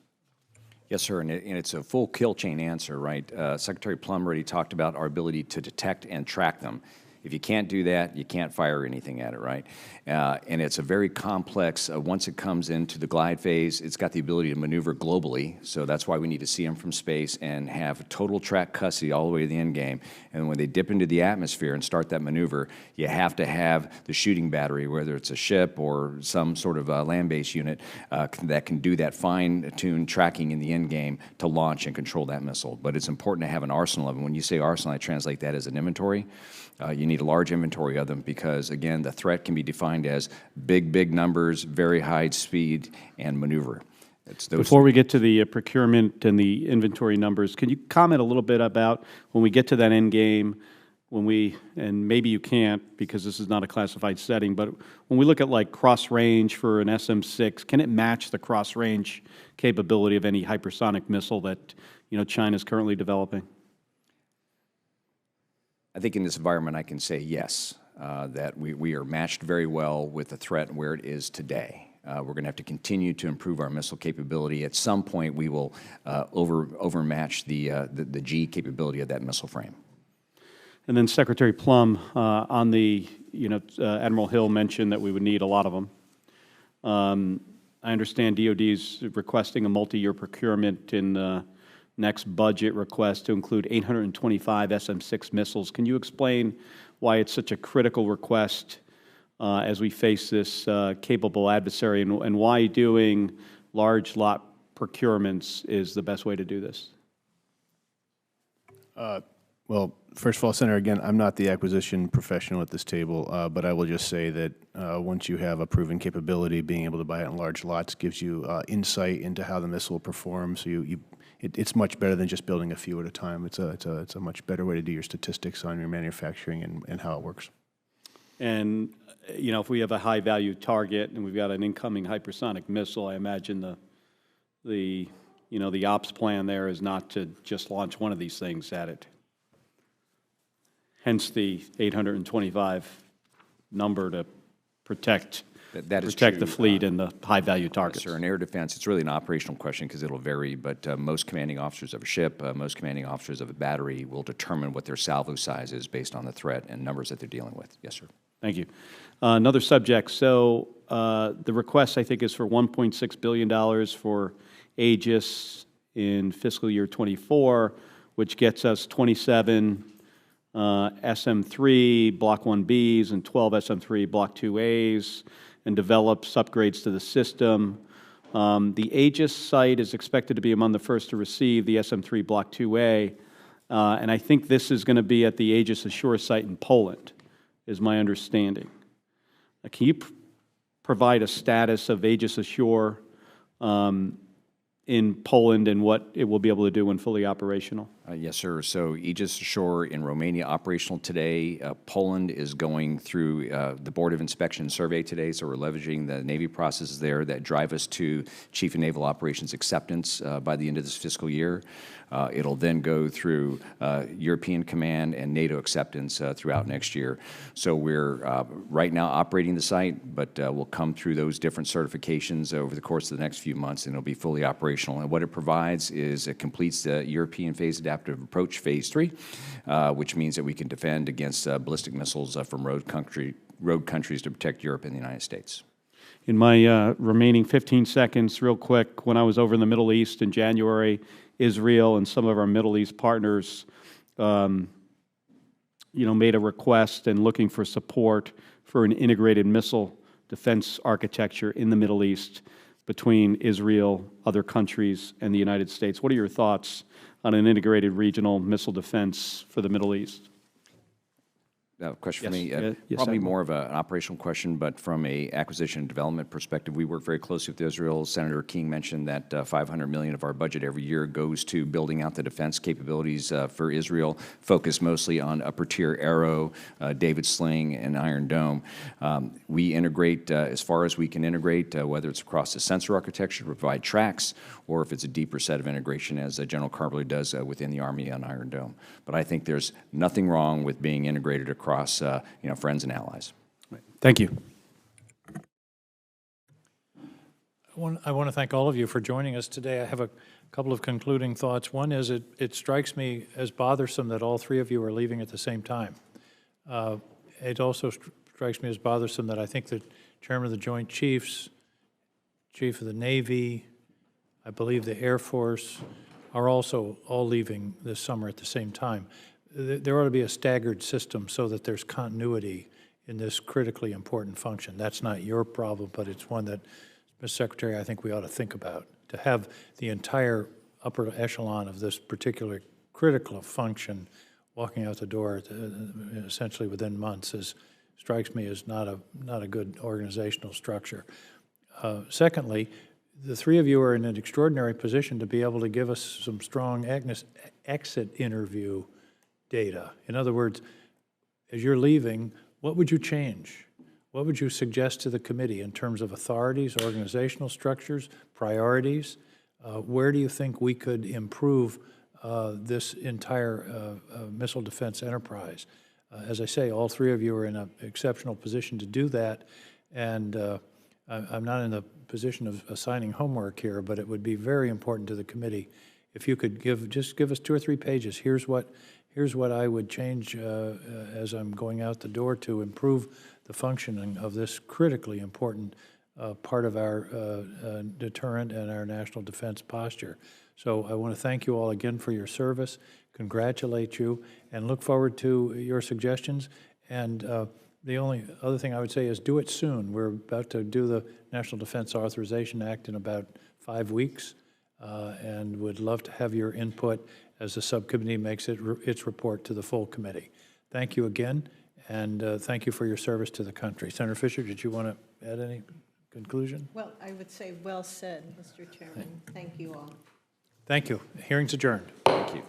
Yes, sir, and it's a full kill chain answer, right? Secretary Plum already talked about our ability to detect and track them. If you can't do that, you can't fire anything at it, right? And it's a very complex, once it comes into the glide phase, it's got the ability to maneuver globally, so that's why we need to see them from space and have total track custody all the way to the end game. And when they dip into the atmosphere and start that maneuver, you have to have the shooting battery, whether it's a ship or some sort of land-based unit that can do that fine-tuned tracking in the end game to launch and control that missile. But it's important to have an arsenal of them. When you say arsenal, I translate that as an inventory. You need a large inventory of them because, again, the threat can be defined as big numbers, very high speed, and maneuver. Before we get to the procurement and the inventory numbers, can you comment a little bit about when we get to that end game, and maybe you can't because this is not a classified setting, but when we look at like cross range for an SM-6, can it match the cross range capability of any hypersonic missile that China is currently developing? I think in this environment I can say yes, that we are matched very well with the threat and where it is today. We're going to have to continue to improve our missile capability. At some point we will overmatch the G capability of that missile frame. And then Secretary Plum, on the, Admiral Hill mentioned that we would need a lot of them. I understand DOD is requesting a multi-year procurement in the next budget request to include 825 SM-6 missiles. Can you explain why it's such a critical request as we face this capable adversary and why doing large lot procurements is the best way to do this? Well, first of all, Senator, again, I'm not the acquisition professional at this table, but I will just say that once you have a proven capability, being able to buy it in large lots gives you insight into how the missile performs. So it's much better than just building a few at a time. It's a much better way to do your statistics on your manufacturing and how it works. And if we have a high-value target and we've got an incoming hypersonic missile, I imagine the ops plan there is not to just launch one of these things at it. Hence the 825 number to protect the fleet and the high-value targets. Yes, sir. In air defense, it's really an operational question because it'll vary, but most commanding officers of a ship, most commanding officers of a battery will determine what their salvo size is based on the threat and numbers that they're dealing with. Yes, sir. Thank you. Another subject. So the request, I think, is for $1.6 billion for Aegis in fiscal year 24, which gets us 27 SM-3 Block 1Bs and 12 SM-3 Block 2As and develops upgrades to the system. The Aegis site is expected to be among the first to receive the SM-3 Block 2A, and I think this is going to be at the Aegis Ashore site in Poland, is my understanding. Can you provide a status of Aegis Ashore in Poland and what it will be able to do when fully operational? Yes, sir. So Aegis Ashore in Romania operational today. Poland is going through the Board of Inspection survey today, so we're leveraging the Navy processes there that drive us to Chief of Naval Operations acceptance by the end of this fiscal year. It'll then go through European Command and NATO acceptance throughout next year. So we're right now operating the site, but we'll come through those different certifications over the course of the next few months, and it'll be fully operational. And what it provides is it completes the European Phase Adaptive Approach Phase 3, which means that we can defend against ballistic missiles from rogue countries to protect Europe and the United States. In my remaining 15 seconds, real quick, when I was over in the Middle East in January, Israel and some of our Middle East partners, made a request and looking for support for an integrated missile defense architecture in the Middle East between Israel, other countries, and the United States. What are your thoughts on an integrated regional missile defense for the Middle East? Question for Yes. me? Yes, Probably Admiral. more of an operational question, but from a acquisition and development perspective, we work very closely with Israel. Senator King mentioned that $500 million of our budget every year goes to building out the defense capabilities for Israel, focused mostly on upper tier Arrow, David Sling, and Iron Dome. We integrate as far as we can integrate, whether it's across the sensor architecture to provide tracks, or if it's a deeper set of integration, as General Carberly does within the Army on Iron Dome. But I think there's nothing wrong with being integrated across friends and allies. Thank you. I want to thank all of you for joining us today. I have a couple of concluding thoughts. One is it strikes me as bothersome that all three of you are leaving at the same time. It also strikes me as bothersome that I think the Chairman of the Joint Chiefs, Chief of the Navy, I believe the Air Force, are also all leaving this summer at the same time. There ought to be a staggered system so that there's continuity in this critically important function. That's not your problem, but it's one that, Mr. Secretary, I think we ought to think about. To have the entire upper echelon of this particular critical function walking out the door essentially within months strikes me as not a good organizational structure. Secondly, the three of you are in an extraordinary position to be able to give us some strong exit interview data. In other words, as you're leaving, what would you change? What would you suggest to the committee in terms of authorities, organizational structures, priorities? Where do you think we could improve this entire missile defense enterprise? As I say, all three of you are in an exceptional position to do that, and I'm not in the position of assigning homework here, but it would be very important to the committee if you could just give us 2 or 3 pages. Here's what I would change as I'm going out the door to improve the functioning of this critically important part of our deterrent and our national defense posture. So I want to thank you all again for your service, congratulate you, and look forward to your suggestions. And the only other thing I would say is do it soon. We're about to do the National Defense Authorization Act in about 5 weeks, and would love to have your input as the subcommittee makes its report to the full committee. Thank you again, and thank you for your service to the country. Senator Fisher, did you want to add any conclusion? Well, I would say well said, Mr. Chairman. Thank you all. Thank you. Hearing's adjourned. Thank you.